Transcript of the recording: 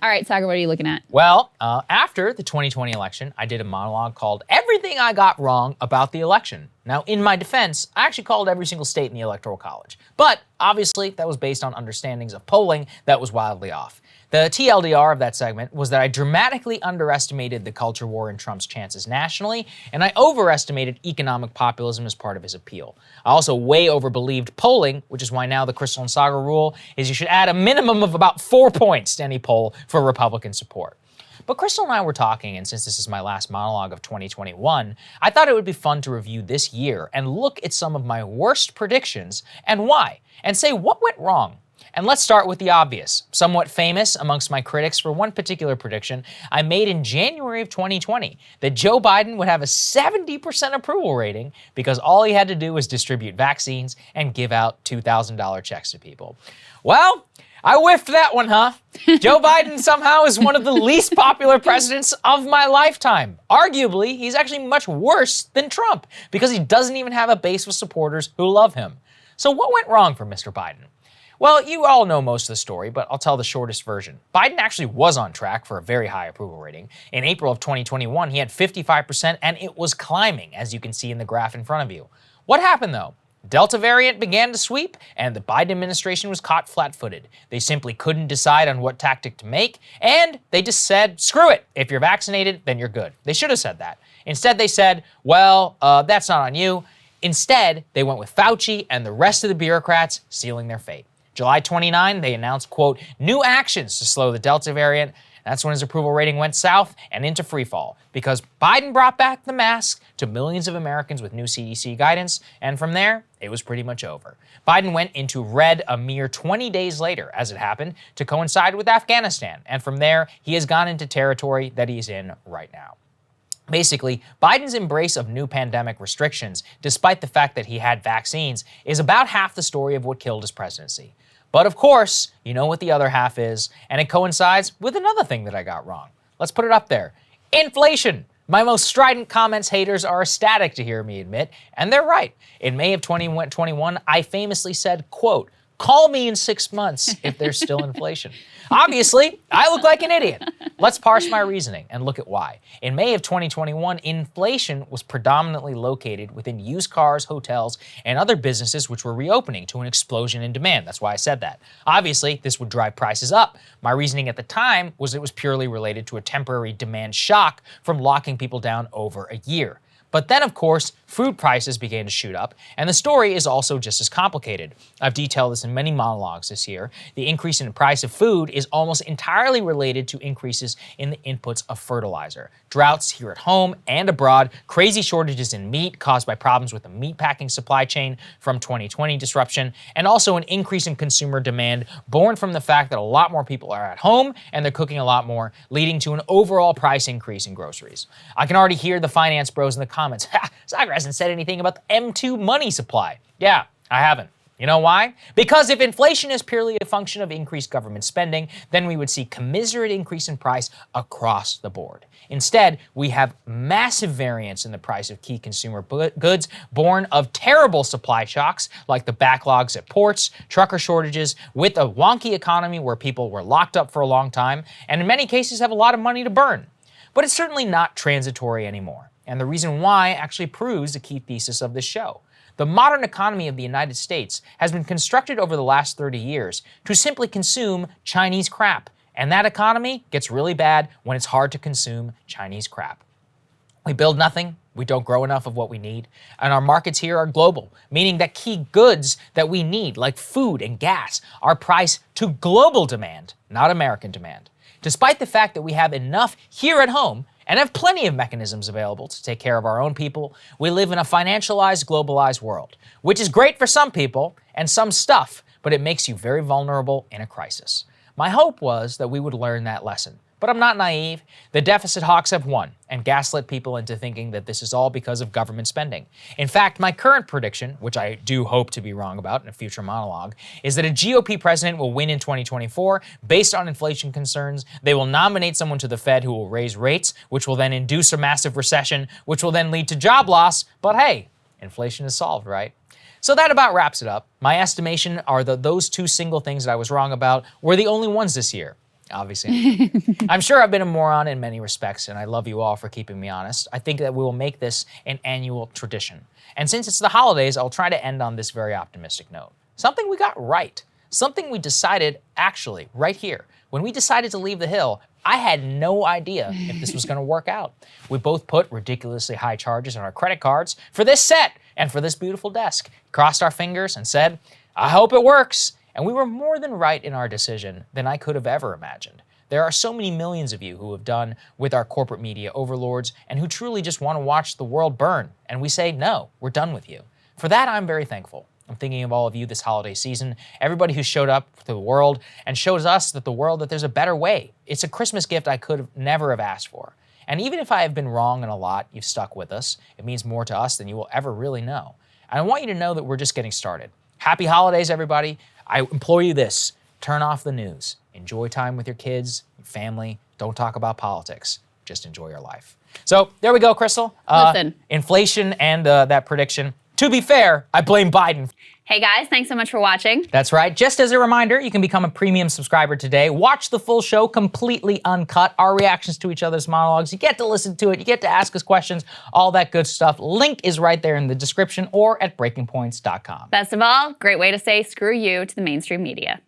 All right, Saagar, what are you looking at? Well, after the 2020 election, I did a monologue called Everything I Got Wrong About the Election. Now, in my defense, I actually called every single state in the Electoral College. But obviously, that was based on understandings of polling that was wildly off. The TLDR of that segment was that I dramatically underestimated the culture war and Trump's chances nationally, and I overestimated economic populism as part of his appeal. I also way overbelieved polling, which is why now the Crystal and Saagar rule is you should add a minimum of about 4 points to any poll for Republican support. But Crystal and I were talking, and since this is my last monologue of 2021, I thought it would be fun to review this year and look at some of my worst predictions and why, and say what went wrong. And let's start with the obvious. Somewhat famous amongst my critics for one particular prediction I made in January of 2020, that Joe Biden would have a 70% approval rating because all he had to do was distribute vaccines and give out $2,000 checks to people. Well, I whiffed that one, huh? Joe Biden somehow is one of the least popular presidents of my lifetime. Arguably, he's actually much worse than Trump because he doesn't even have a base of supporters who love him. So what went wrong for Mr. Biden? Well, you all know most of the story, but I'll tell the shortest version. Biden actually was on track for a very high approval rating. In April of 2021, he had 55%, and it was climbing, as you can see in the graph in front of you. What happened, though? Delta variant began to sweep, and the Biden administration was caught flat-footed. They simply couldn't decide on what tactic to make, and they just said, screw it. If you're vaccinated, then you're good. They should have said that. Instead, they said, well, that's not on you. Instead, they went with Fauci and the rest of the bureaucrats sealing their fate. July 29, they announced, quote, new actions to slow the Delta variant. That's when his approval rating went south and into freefall because Biden brought back the mask to millions of Americans with new CDC guidance, and from there, it was pretty much over. Biden went into red a mere 20 days later, as it happened, to coincide with Afghanistan, and from there, he has gone into territory that he's in right now. Basically, Biden's embrace of new pandemic restrictions, despite the fact that he had vaccines, is about half the story of what killed his presidency. But of course, you know what the other half is, and it coincides with another thing that I got wrong. Let's put it up there. Inflation! My most strident comments haters are ecstatic to hear me admit, and they're right. In May of 2021, I famously said, quote, call me in 6 months if there's still inflation. Obviously, I look like an idiot. Let's parse my reasoning and look at why. In May of 2021, inflation was predominantly located within used cars, hotels, and other businesses which were reopening to an explosion in demand. That's why I said that. Obviously, this would drive prices up. My reasoning at the time was it was purely related to a temporary demand shock from locking people down over a year. But then, of course, food prices began to shoot up, and the story is also just as complicated. I've detailed this in many monologues this year. The increase in the price of food is almost entirely related to increases in the inputs of fertilizer. Droughts here at home and abroad, crazy shortages in meat caused by problems with the meatpacking supply chain from 2020 disruption, and also an increase in consumer demand born from the fact that a lot more people are at home and they're cooking a lot more, leading to an overall price increase in groceries. I can already hear the finance bros in the comments. Ha! Saagar hasn't said anything about the M2 money supply. Yeah, I haven't. You know why? Because if inflation is purely a function of increased government spending, then we would see commensurate increase in price across the board. Instead, we have massive variance in the price of key consumer goods born of terrible supply shocks like the backlogs at ports, trucker shortages, with a wonky economy where people were locked up for a long time, and in many cases have a lot of money to burn. But it's certainly not transitory anymore. And the reason why actually proves the key thesis of this show. The modern economy of the United States has been constructed over the last 30 years to simply consume Chinese crap. And that economy gets really bad when it's hard to consume Chinese crap. We build nothing, we don't grow enough of what we need, and our markets here are global, meaning that key goods that we need, like food and gas, are priced to global demand, not American demand. Despite the fact that we have enough here at home, and have plenty of mechanisms available to take care of our own people, we live in a financialized, globalized world, which is great for some people and some stuff, but it makes you very vulnerable in a crisis. My hope was that we would learn that lesson. But I'm not naive. The deficit hawks have won and gaslit people into thinking that this is all because of government spending. In fact, my current prediction, which I do hope to be wrong about in a future monologue, is that a GOP president will win in 2024 based on inflation concerns. They will nominate someone to the Fed who will raise rates, which will then induce a massive recession, which will then lead to job loss. But hey, inflation is solved, right? So that about wraps it up. My estimation are that those two single things that I was wrong about were the only ones this year. Obviously. I'm sure I've been a moron in many respects, and I love you all for keeping me honest. I think that we will make this an annual tradition. And since it's the holidays, I'll try to end on this very optimistic note. Something we got right. Something we decided, actually, right here. When we decided to leave the Hill, I had no idea if this was going to work out. We both put ridiculously high charges on our credit cards for this set and for this beautiful desk, crossed our fingers and said, I hope it works. And we were more than right in our decision than I could have ever imagined. There are so many millions of you who have done with our corporate media overlords and who truly just want to watch the world burn. And we say, no, we're done with you. For that, I'm very thankful. I'm thinking of all of you this holiday season, everybody who showed up to the world and shows us that there's a better way. It's a Christmas gift I could have never have asked for. And even if I have been wrong in a lot, you've stuck with us. It means more to us than you will ever really know. And I want you to know that we're just getting started. Happy holidays, everybody. I implore you this, turn off the news. Enjoy time with your kids, your family. Don't talk about politics. Just enjoy your life. So there we go, Crystal. Listen. Inflation and that prediction. To be fair, I blame Biden. Hey guys, thanks so much for watching. That's right. Just as a reminder, you can become a premium subscriber today. Watch the full show completely uncut, our reactions to each other's monologues. You get to listen to it. You get to ask us questions, all that good stuff. Link is right there in the description or at breakingpoints.com. Best of all, great way to say screw you to the mainstream media.